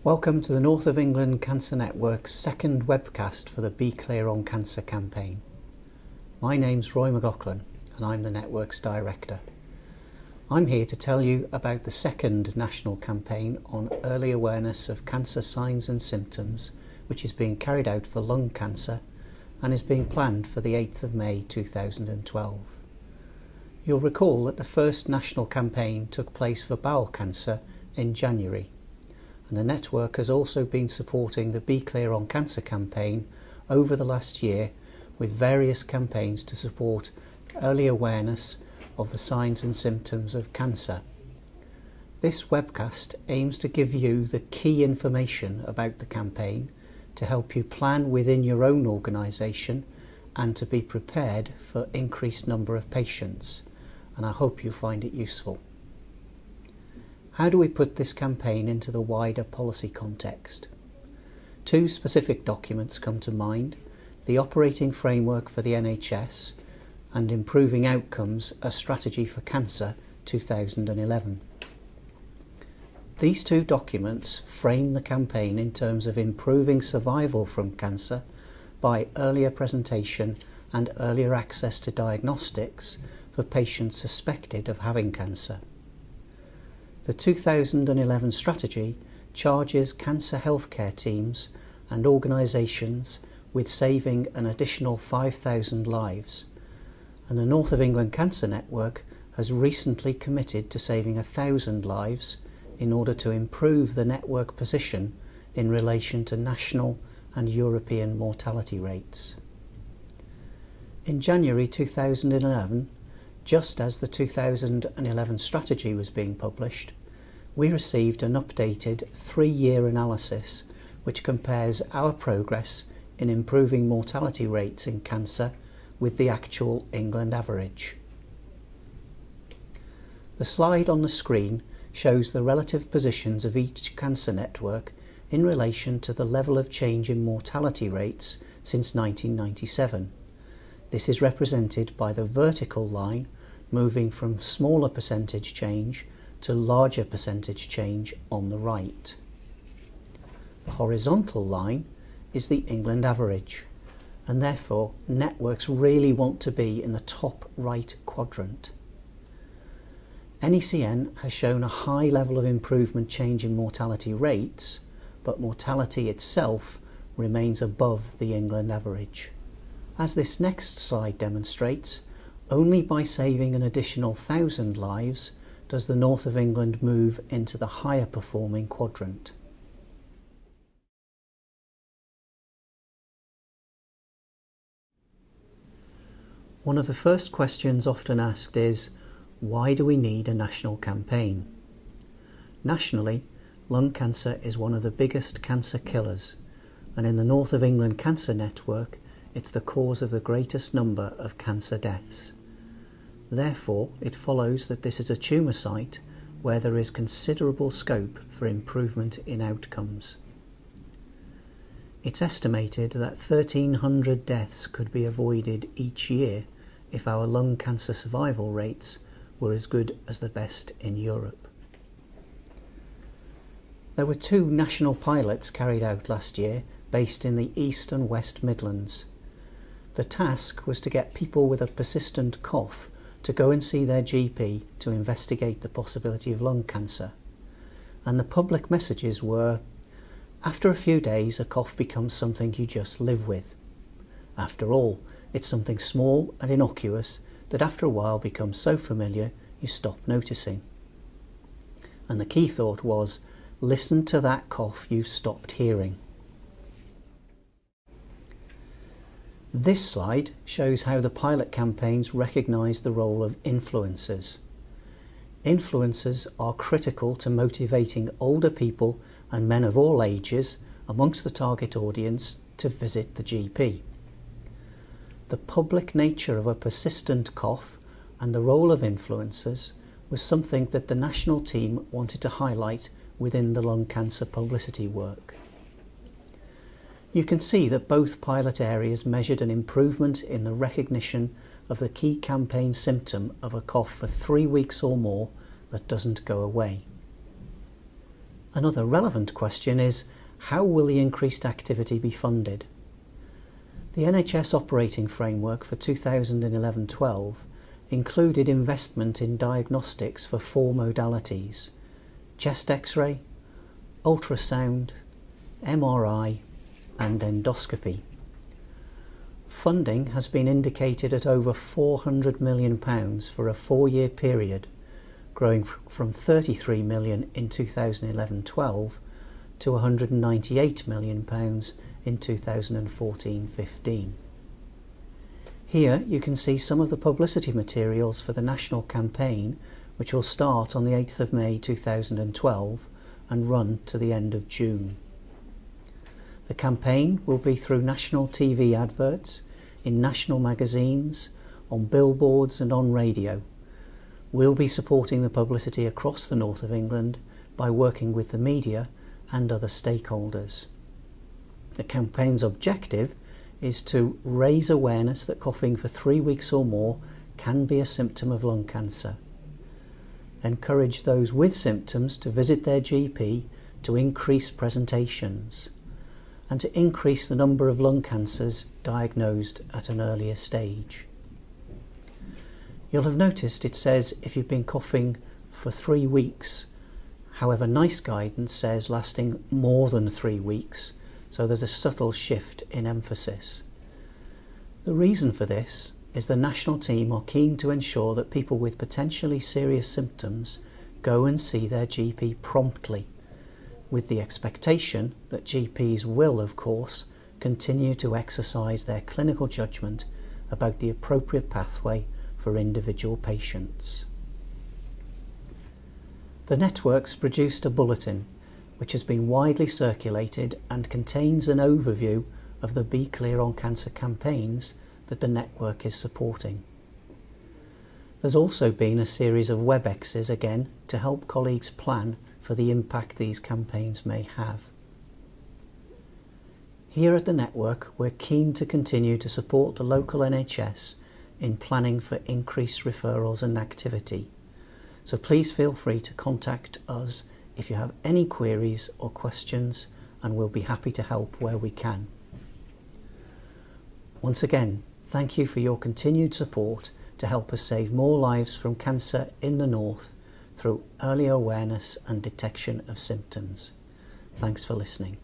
Welcome to the North of England Cancer Network's second webcast for the Be Clear on Cancer campaign. My name's Roy McLachlan and I'm the network's director. I'm here to tell you about the second national campaign on early awareness of cancer signs and symptoms, which is being carried out for lung cancer and is being planned for the 8th of May 2012. You'll recall that the first national campaign took place for bowel cancer in January, and the network has also been supporting the Be Clear on Cancer campaign over the last year with various campaigns to support early awareness of the signs and symptoms of cancer. This webcast aims to give you the key information about the campaign to help you plan within your own organisation and to be prepared for increased number of patients, and I hope you find it useful. How do we put this campaign into the wider policy context? Two specific documents come to mind: the Operating Framework for the NHS and Improving Outcomes, a Strategy for Cancer 2011. These two documents frame the campaign in terms of improving survival from cancer by earlier presentation and earlier access to diagnostics for patients suspected of having cancer. The 2011 strategy charges cancer healthcare teams and organisations with saving an additional 5,000 lives, and the North of England Cancer Network has recently committed to saving 1,000 lives in order to improve the network position in relation to national and European mortality rates. In January 2011, just as the 2011 strategy was being published, we received an updated 3-year analysis which compares our progress in improving mortality rates in cancer with the actual England average. The slide on the screen shows the relative positions of each cancer network in relation to the level of change in mortality rates since 1997. This is represented by the vertical line moving from smaller percentage change to larger percentage change on the right. The horizontal line is the England average, and therefore networks really want to be in the top right quadrant. NECN has shown a high level of improvement change in mortality rates, but mortality itself remains above the England average. As this next slide demonstrates, only by saving an additional 1,000 lives does the North of England move into the higher performing quadrant. One of the first questions often asked is, why do we need a national campaign? Nationally, lung cancer is one of the biggest cancer killers, and in the North of England Cancer Network, it's the cause of the greatest number of cancer deaths. Therefore, it follows that this is a tumour site where there is considerable scope for improvement in outcomes. It's estimated that 1,300 deaths could be avoided each year if our lung cancer survival rates were as good as the best in Europe. There were 2 national pilots carried out last year based in the East and West Midlands. The task was to get people with a persistent cough to go and see their GP to investigate the possibility of lung cancer. And the public messages were, after a few days a cough becomes something you just live with. After all, it's something small and innocuous that after a while becomes so familiar you stop noticing. And the key thought was, listen to that cough you've stopped hearing. This slide shows how the pilot campaigns recognise the role of influencers. Influencers are critical to motivating older people and men of all ages amongst the target audience to visit the GP. The public nature of a persistent cough and the role of influencers was something that the national team wanted to highlight within the lung cancer publicity work. You can see that both pilot areas measured an improvement in the recognition of the key campaign symptom of a cough for 3 weeks or more that doesn't go away. Another relevant question is, how will the increased activity be funded? The NHS operating framework for 2011-12 included investment in diagnostics for 4 modalities: chest X-ray, ultrasound, MRI and endoscopy. Funding has been indicated at over £400 million for a 4-year period, growing from £33 million in 2011-12 to £198 million in 2014-15. Here you can see some of the publicity materials for the national campaign, which will start on the 8th of May 2012 and run to the end of June. The campaign will be through national TV adverts, in national magazines, on billboards and on radio. We'll be supporting the publicity across the north of England by working with the media and other stakeholders. The campaign's objective is to raise awareness that coughing for 3 weeks or more can be a symptom of lung cancer, encourage those with symptoms to visit their GP to increase presentations, and to increase the number of lung cancers diagnosed at an earlier stage. You'll have noticed it says if you've been coughing for 3 weeks. However, NICE guidance says lasting more than 3 weeks, so there's a subtle shift in emphasis. The reason for this is the national team are keen to ensure that people with potentially serious symptoms go and see their GP promptly, with the expectation that GPs will, of course, continue to exercise their clinical judgment about the appropriate pathway for individual patients. The networks produced a bulletin which has been widely circulated and contains an overview of the Be Clear on Cancer campaigns that the network is supporting. There's also been a series of WebExes again to help colleagues plan for the impact these campaigns may have. Here at the network, we're keen to continue to support the local NHS in planning for increased referrals and activity, so please feel free to contact us if you have any queries or questions, and we'll be happy to help where we can. Once again, thank you for your continued support to help us save more lives from cancer in the north through early awareness and detection of symptoms. Thanks for listening.